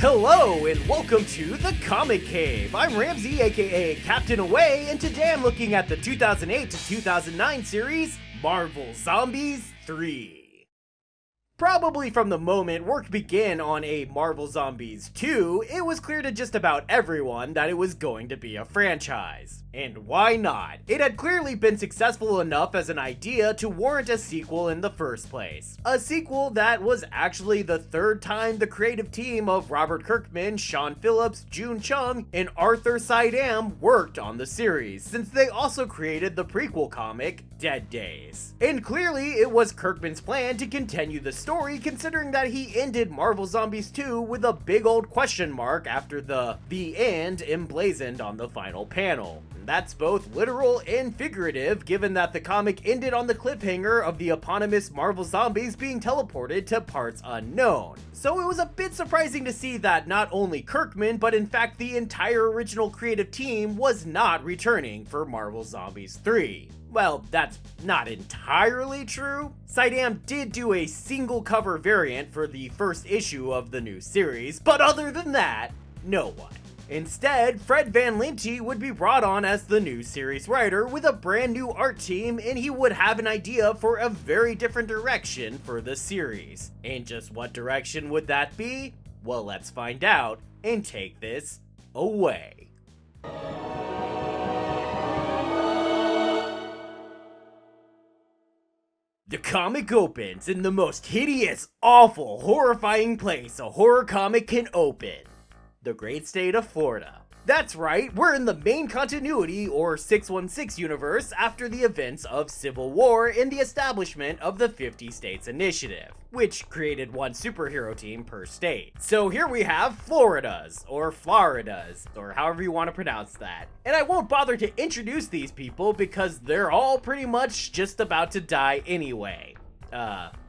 Hello and welcome to the Comic Cave. I'm Ramsey, aka Captain Away, and today I'm looking at the 2008 to 2009 series, Marvel Zombies 3. Probably from the moment work began on a Marvel Zombies 2, it was clear to just about everyone that it was going to be a franchise. And why not? It had clearly been successful enough as an idea to warrant a sequel in the first place. A sequel that was actually the third time the creative team of Robert Kirkman, Sean Phillips, June Chung, and Arthur Saidam worked on the series, since they also created the prequel comic, Dead Days. And clearly it was Kirkman's plan to continue the story, considering that he ended Marvel Zombies 2 with a big old question mark after the end emblazoned on the final panel. That's both literal and figurative, given that the comic ended on the cliffhanger of the eponymous Marvel Zombies being teleported to parts unknown. So it was a bit surprising to see that not only Kirkman, but in fact the entire original creative team was not returning for Marvel Zombies 3. Well, that's not entirely true. Saidam did do a single cover variant for the first issue of the new series, but other than that, no one. Instead, Fred Van Lente would be brought on as the new series writer with a brand new art team, and he would have an idea for a very different direction for the series. And just what direction would that be? Well, let's find out and take this away. The comic opens in the most hideous, awful, horrifying place a horror comic can open. The great state of Florida. That's right, we're in the main continuity or 616 universe after the events of Civil War and the establishment of the 50 States Initiative, which created one superhero team per state. So here we have Floridas, or however you want to pronounce that. And I won't bother to introduce these people because they're all pretty much just about to die anyway.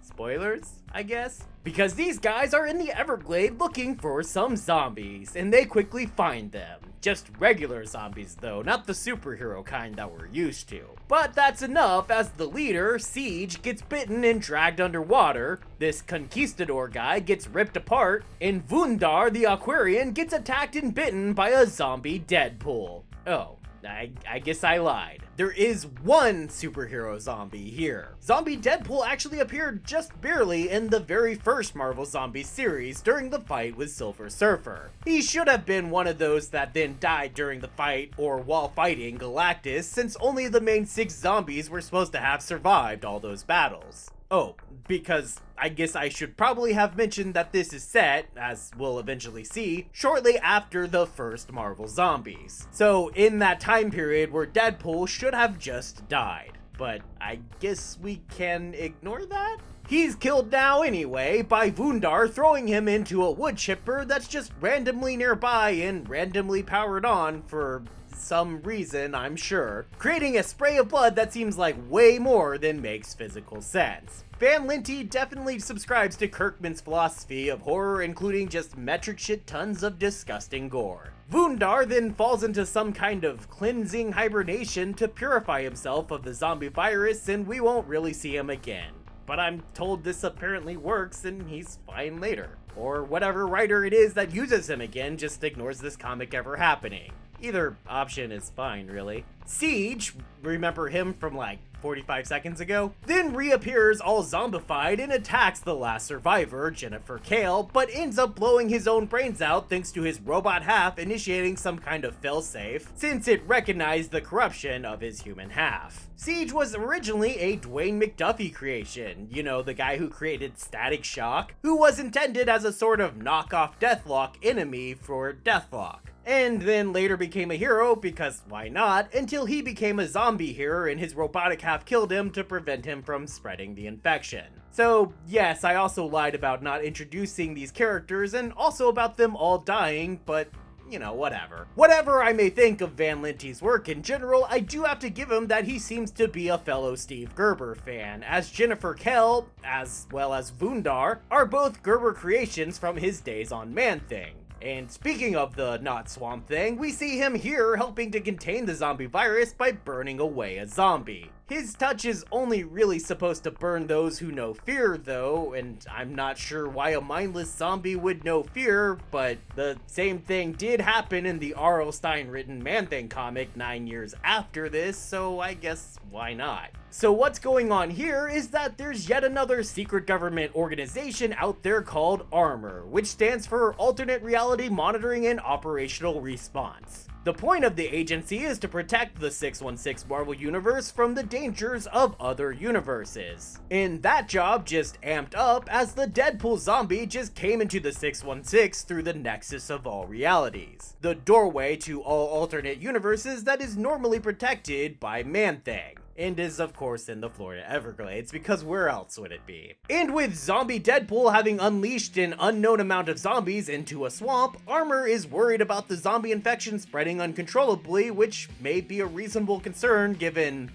Spoilers, I guess? Because these guys are in the Everglade looking for some zombies, and they quickly find them. Just regular zombies though, not the superhero kind that we're used to. But that's enough as the leader, Siege, gets bitten and dragged underwater, this conquistador guy gets ripped apart, and Vundar the Aquarian gets attacked and bitten by a zombie Deadpool. Oh. I guess I lied. There is one superhero zombie here. Zombie Deadpool actually appeared just barely in the very first Marvel Zombies series during the fight with Silver Surfer. He should have been one of those that then died during the fight or while fighting Galactus, since only the main 6 zombies were supposed to have survived all those battles. Oh, because I guess I should probably have mentioned that this is set, as we'll eventually see, shortly after the first Marvel Zombies. So in that time period where Deadpool should have just died. But I guess we can ignore that? He's killed now anyway by Vundar throwing him into a wood chipper that's just randomly nearby and randomly powered on for some reason, I'm sure, creating a spray of blood that seems like way more than makes physical sense. Van Lente definitely subscribes to Kirkman's philosophy of horror, including just metric shit tons of disgusting gore. Vundar then falls into some kind of cleansing hibernation to purify himself of the zombie virus, and we won't really see him again. But I'm told this apparently works and he's fine later. Or whatever writer it is that uses him again just ignores this comic ever happening. Either option is fine, really. Siege, remember him from like 45 seconds ago, then reappears all zombified and attacks the last survivor, Jennifer Kale, but ends up blowing his own brains out thanks to his robot half initiating some kind of failsafe, since it recognized the corruption of his human half. Siege was originally a Dwayne McDuffie creation, you know, the guy who created Static Shock, who was intended as a sort of knockoff Deathlock enemy for Deathlock. And then later became a hero, because why not, until he became a zombie hero and his robotic half killed him to prevent him from spreading the infection. So yes, I also lied about not introducing these characters and also about them all dying, but you know, whatever. Whatever I may think of Van Lente's work in general, I do have to give him that he seems to be a fellow Steve Gerber fan, as Jennifer Kale, as well as Vundar, are both Gerber creations from his days on Man-Thing. And speaking of the not Swamp Thing, we see him here helping to contain the zombie virus by burning away a zombie. His touch is only really supposed to burn those who know fear though, and I'm not sure why a mindless zombie would know fear, but the same thing did happen in the R.L. Stine written Man-Thing comic 9 years after this, so I guess why not? So what's going on here is that there's yet another secret government organization out there called ARMOR, which stands for Alternate Reality Monitoring and Operational Response. The point of the agency is to protect the 616 Marvel Universe from the dangers of other universes. And that job just amped up as the Deadpool zombie just came into the 616 through the nexus of all realities, the doorway to all alternate universes that is normally protected by Man-Thing. And is of course in the Florida Everglades, because where else would it be? And with zombie Deadpool having unleashed an unknown amount of zombies into a swamp, ARMOR is worried about the zombie infection spreading uncontrollably, which may be a reasonable concern given,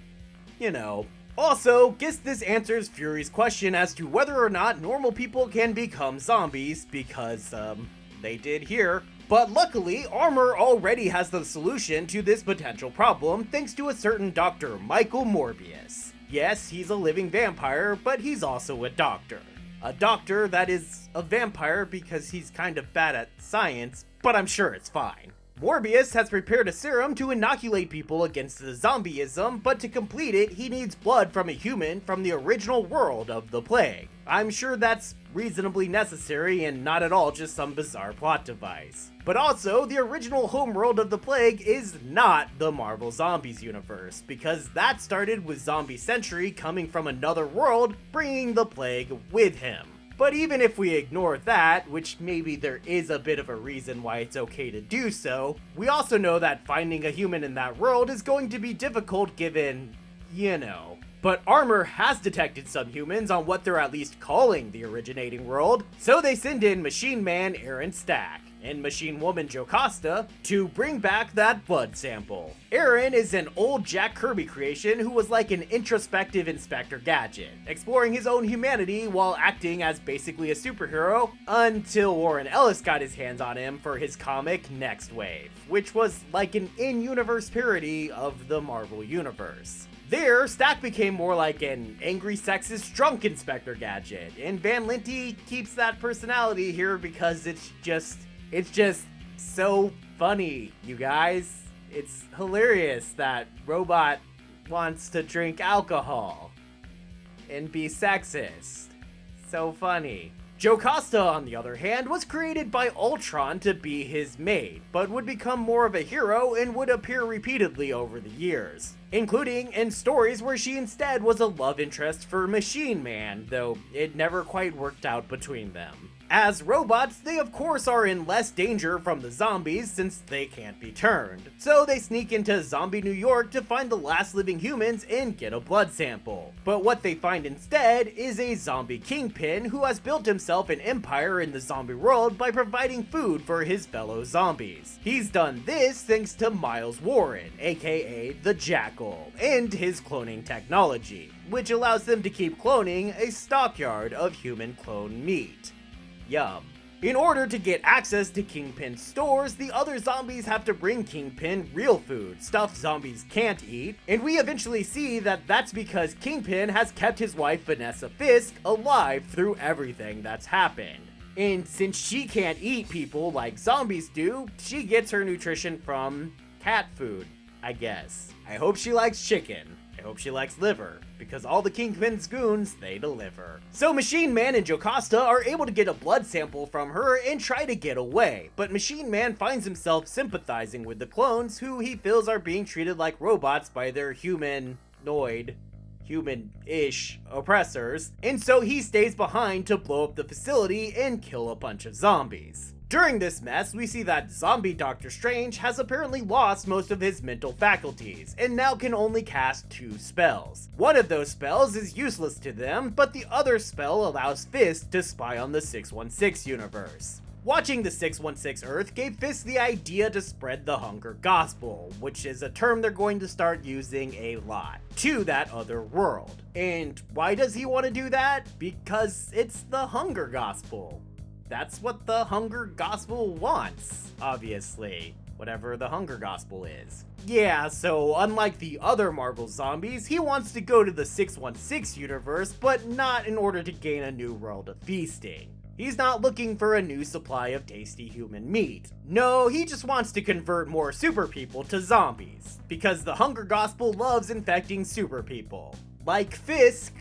you know. Also, guess this answers Fury's question as to whether or not normal people can become zombies, because, they did here. But luckily, ARMOR already has the solution to this potential problem thanks to a certain Dr. Michael Morbius. Yes, he's a living vampire, but he's also a doctor. A doctor that is a vampire because he's kind of bad at science, but I'm sure it's fine. Morbius has prepared a serum to inoculate people against the zombieism, but to complete it, he needs blood from a human from the original world of the plague. I'm sure that's reasonably necessary and not at all just some bizarre plot device. But also, the original homeworld of the plague is not the Marvel Zombies universe, because that started with Zombie Sentry coming from another world, bringing the plague with him. But even if we ignore that, which maybe there is a bit of a reason why it's okay to do so, we also know that finding a human in that world is going to be difficult given, you know. But ARMOR has detected some humans on what they're at least calling the originating world, so they send in Machine Man Aaron Stack and Machine Woman Jocasta to bring back that blood sample. Aaron is an old Jack Kirby creation who was like an introspective Inspector Gadget, exploring his own humanity while acting as basically a superhero until Warren Ellis got his hands on him for his comic Next Wave, which was like an in-universe parody of the Marvel Universe. There, Stack became more like an angry, sexist, drunk Inspector Gadget, and Van Linty keeps that personality here because it's just so funny, you guys. It's hilarious that Robot wants to drink alcohol and be sexist. So funny. Jocasta, on the other hand, was created by Ultron to be his mate, but would become more of a hero and would appear repeatedly over the years, including in stories where she instead was a love interest for Machine Man, though it never quite worked out between them. As robots, they of course are in less danger from the zombies since they can't be turned. So they sneak into zombie New York to find the last living humans and get a blood sample. But what they find instead is a zombie kingpin who has built himself an empire in the zombie world by providing food for his fellow zombies. He's done this thanks to Miles Warren, aka the Jackal, and his cloning technology, which allows them to keep cloning a stockyard of human clone meat. Yum. In order to get access to Kingpin's stores, the other zombies have to bring Kingpin real food, stuff zombies can't eat, and we eventually see that that's because Kingpin has kept his wife Vanessa Fisk alive through everything that's happened. And since she can't eat people like zombies do, she gets her nutrition from cat food, I guess. I hope she likes chicken. I hope she likes liver, because all the Kingpin's goons, they deliver. So Machine Man and Jocasta are able to get a blood sample from her and try to get away, but Machine Man finds himself sympathizing with the clones who he feels are being treated like robots by their human-ish oppressors, and so he stays behind to blow up the facility and kill a bunch of zombies. During this mess, we see that zombie Doctor Strange has apparently lost most of his mental faculties, and now can only cast 2 spells. One of those spells is useless to them, but the other spell allows Fisk to spy on the 616 universe. Watching the 616 Earth gave Fisk the idea to spread the hunger gospel, which is a term they're going to start using a lot, to that other world. And why does he want to do that? Because it's the hunger gospel. That's what the hunger gospel wants, obviously. whatever the Hunger Gospel is. Yeah, so unlike the other Marvel zombies, he wants to go to the 616 universe, but not in order to gain a new world of feasting. He's not looking for a new supply of tasty human meat. No, he just wants to convert more super people to zombies, because the Hunger Gospel loves infecting super people. Like Fisk,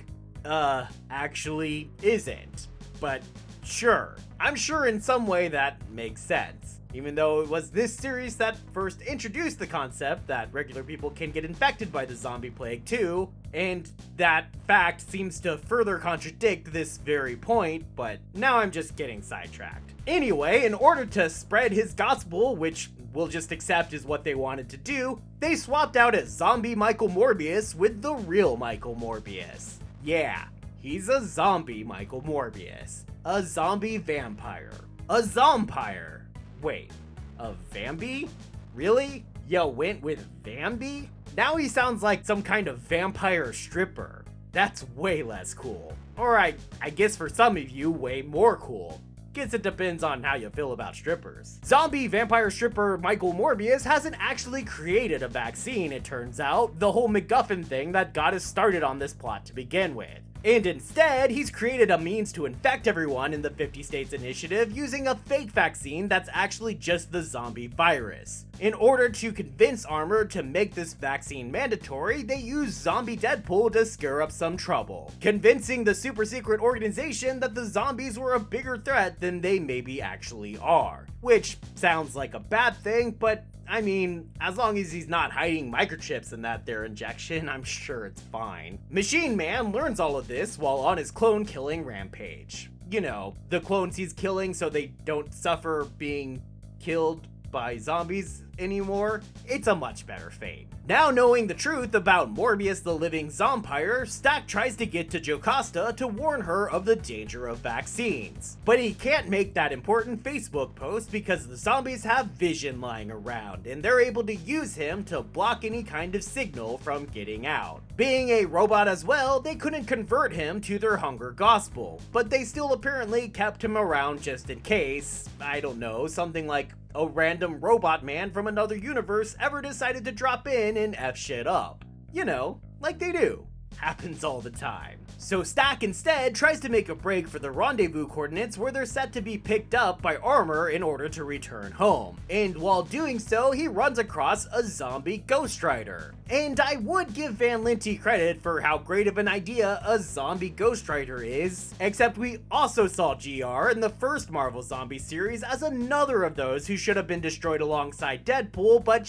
actually isn't. But sure, I'm sure in some way that makes sense. Even though it was this series that first introduced the concept that regular people can get infected by the zombie plague too, and that fact seems to further contradict this very point, but now I'm just getting sidetracked. Anyway, in order to spread his gospel, which we'll just accept is what they wanted to do, they swapped out a zombie Michael Morbius with the real Michael Morbius. Yeah, he's a zombie Michael Morbius. A zombie vampire. A zompire. Wait, a Vambi? Really? You went with Vambi? Now he sounds like some kind of vampire stripper. That's way less cool. Or I guess for some of you, way more cool. Guess it depends on how you feel about strippers. Zombie vampire stripper Michael Morbius hasn't actually created a vaccine, it turns out, the whole MacGuffin thing that got us started on this plot to begin with. And instead, he's created a means to infect everyone in the 50 States Initiative using a fake vaccine that's actually just the zombie virus. In order to convince Armor to make this vaccine mandatory, they use Zombie Deadpool to stir up some trouble, convincing the super secret organization that the zombies were a bigger threat than they maybe actually are. Which sounds like a bad thing, but I mean, as long as he's not hiding microchips in that there injection, I'm sure it's fine. Machine Man learns all of this while on his clone killing rampage. You know, the clones he's killing so they don't suffer being killed by zombies anymore. It's a much better fate. Now knowing the truth about Morbius the living zompire, Stack tries to get to Jocasta to warn her of the danger of vaccines. But he can't make that important Facebook post because the zombies have vision lying around, and they're able to use him to block any kind of signal from getting out. Being a robot as well, they couldn't convert him to their hunger gospel, but they still apparently kept him around just in case, I don't know, something like a random robot man from another universe ever decided to drop in and F shit up. You know, like they do. Happens all the time. So Stack instead tries to make a break for the rendezvous coordinates where they're set to be picked up by Armor in order to return home. And while doing so, he runs across a zombie Ghost Rider. And I would give Van Linty credit for how great of an idea a zombie Ghost Rider is, except we also saw GR in the first Marvel Zombie series as another of those who should have been destroyed alongside Deadpool, but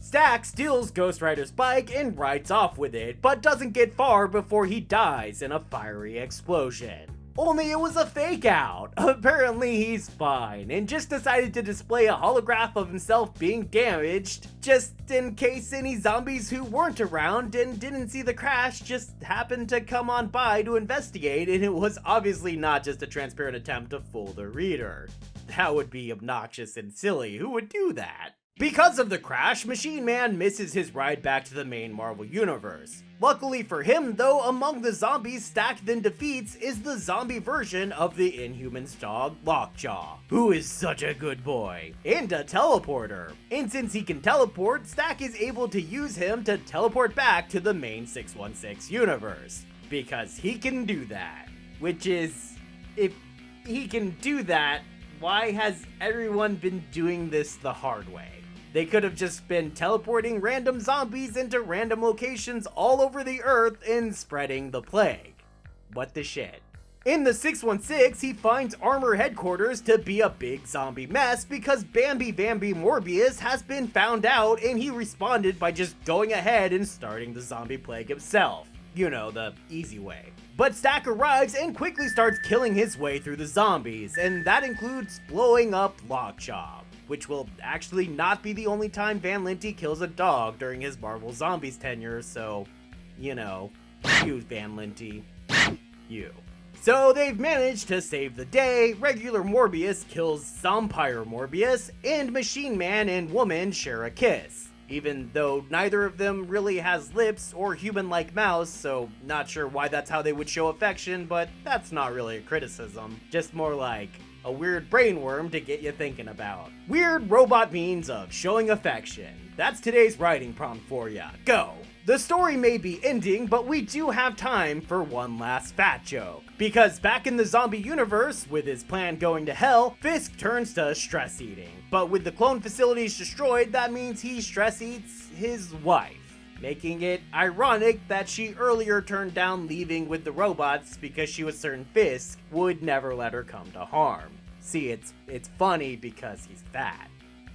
Stack steals Ghost Rider's bike and rides off with it, but doesn't get far before he dies in a fiery explosion. Only it was a fake out. Apparently he's fine, and just decided to display a holograph of himself being damaged, just in case any zombies who weren't around and didn't see the crash just happened to come on by to investigate, and it was obviously not just a transparent attempt to fool the reader. That would be obnoxious and silly. Who would do that? Because of the crash, Machine Man misses his ride back to the main Marvel universe. Luckily for him though, among the zombies Stack then defeats is the zombie version of the Inhumans dog, Lockjaw, who is such a good boy, and a teleporter. And since he can teleport, Stack is able to use him to teleport back to the main 616 universe. Because he can do that. Which is, if he can do that, why has everyone been doing this the hard way? They could have just been teleporting random zombies into random locations all over the earth and spreading the plague. What the shit? In the 616, he finds Armor headquarters to be a big zombie mess because Bambi Morbius has been found out, and he responded by just going ahead and starting the zombie plague himself. You know, the easy way. But Stack arrives and quickly starts killing his way through the zombies, and that includes blowing up Lockjaw, which will actually not be the only time Van Linty kills a dog during his Marvel Zombies tenure, so, you know, you Van Linty, you. So they've managed to save the day. Regular Morbius kills Zompire Morbius, and Machine Man and Woman share a kiss. Even though neither of them really has lips or human-like mouths, so not sure why that's how they would show affection, but that's not really a criticism. Just more like, A weird brainworm to get you thinking about. Weird robot means of showing affection. That's today's writing prompt for ya. Go! The story may be ending, but we do have time for one last fat joke. Because back in the zombie universe, with his plan going to hell, Fisk turns to stress eating. But with the clone facilities destroyed, that means he stress eats his wife. Making it ironic that she earlier turned down leaving with the robots because she was certain Fisk would never let her come to harm. See, it's funny because he's fat.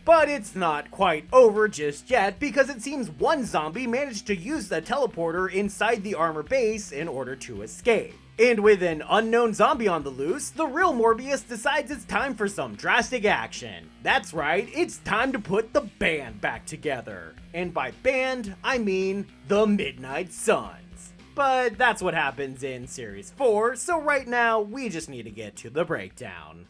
But it's not quite over just yet, because it seems one zombie managed to use the teleporter inside the armor base in order to escape. And with an unknown zombie on the loose, the real Morbius decides it's time for some drastic action. That's right, it's time to put the band back together. And by band, I mean the Midnight Suns. But that's what happens in Series 4, so right now, we just need to get to the breakdown.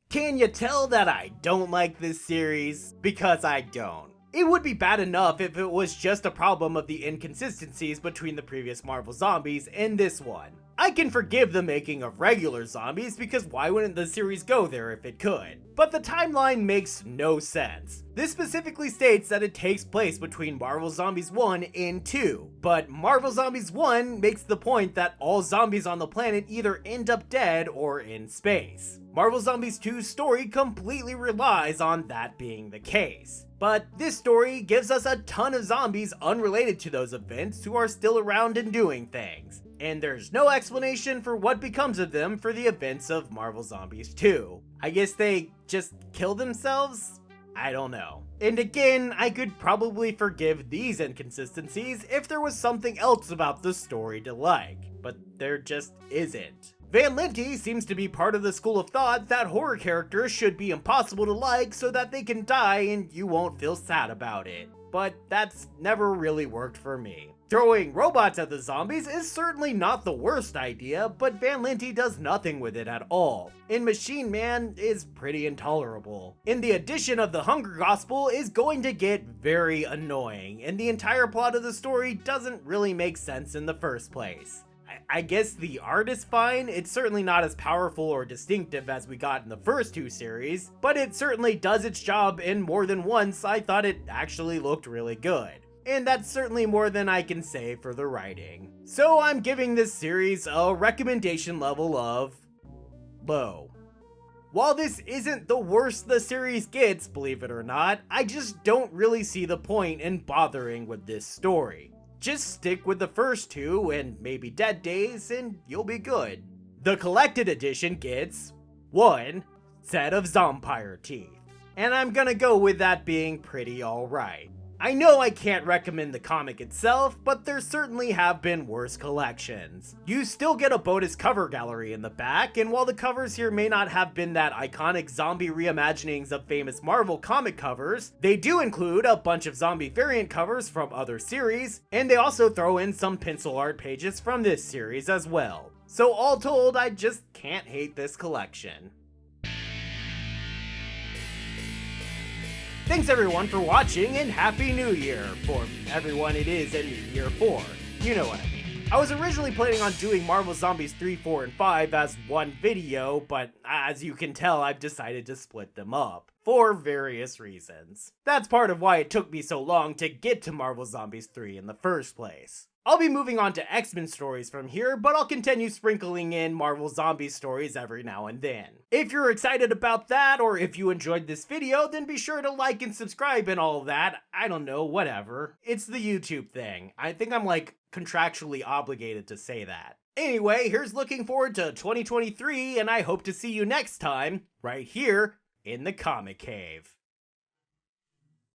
Can you tell that I don't like this series? Because I don't. It would be bad enough if it was just a problem of the inconsistencies between the previous Marvel zombies and this one. I can forgive the making of regular zombies because why wouldn't the series go there if it could? But the timeline makes no sense. This specifically states that it takes place between Marvel Zombies 1 and 2, but Marvel Zombies 1 makes the point that all zombies on the planet either end up dead or in space. Marvel Zombies 2's story completely relies on that being the case. But this story gives us a ton of zombies unrelated to those events who are still around and doing things. And there's no explanation for what becomes of them for the events of Marvel Zombies 2. I guess they just kill themselves? I don't know. And again, I could probably forgive these inconsistencies if there was something else about the story to like, but there just isn't. Van Lente seems to be part of the school of thought that horror characters should be impossible to like so that they can die and you won't feel sad about it. But that's never really worked for me. Throwing robots at the zombies is certainly not the worst idea, but Van Lente does nothing with it at all. And Machine Man is pretty intolerable. And the addition of the Hunger Gospel is going to get very annoying, and the entire plot of the story doesn't really make sense in the first place. I guess the art is fine. It's certainly not as powerful or distinctive as we got in the first two series, but it certainly does its job, and more than once I thought it actually looked really good. And that's certainly more than I can say for the writing. So I'm giving this series a recommendation level of low. While this isn't the worst the series gets, believe it or not, I just don't really see the point in bothering with this story. Just stick with the first two and maybe Dead Days and you'll be good. The collected edition gets 1 set of Zompire teeth. And I'm gonna go with that being pretty alright. I know I can't recommend the comic itself, but there certainly have been worse collections. You still get a bonus cover gallery in the back, and while the covers here may not have been that iconic zombie reimaginings of famous Marvel comic covers, they do include a bunch of zombie variant covers from other series, and they also throw in some pencil art pages from this series as well. So all told, I just can't hate this collection. Thanks everyone for watching, and Happy New Year! For everyone it is a new year for. You know what I mean. I was originally planning on doing Marvel Zombies 3, 4, and 5 as one video, but as you can tell, I've decided to split them up. For various reasons. That's part of why it took me so long to get to Marvel Zombies 3 in the first place. I'll be moving on to X-Men stories from here, but I'll continue sprinkling in Marvel Zombie stories every now and then. If you're excited about that, or if you enjoyed this video, then be sure to like and subscribe and all of that. I don't know, whatever. It's the YouTube thing. I think I'm like contractually obligated to say that. Anyway, here's looking forward to 2023, and I hope to see you next time, right here in the Comic Cave.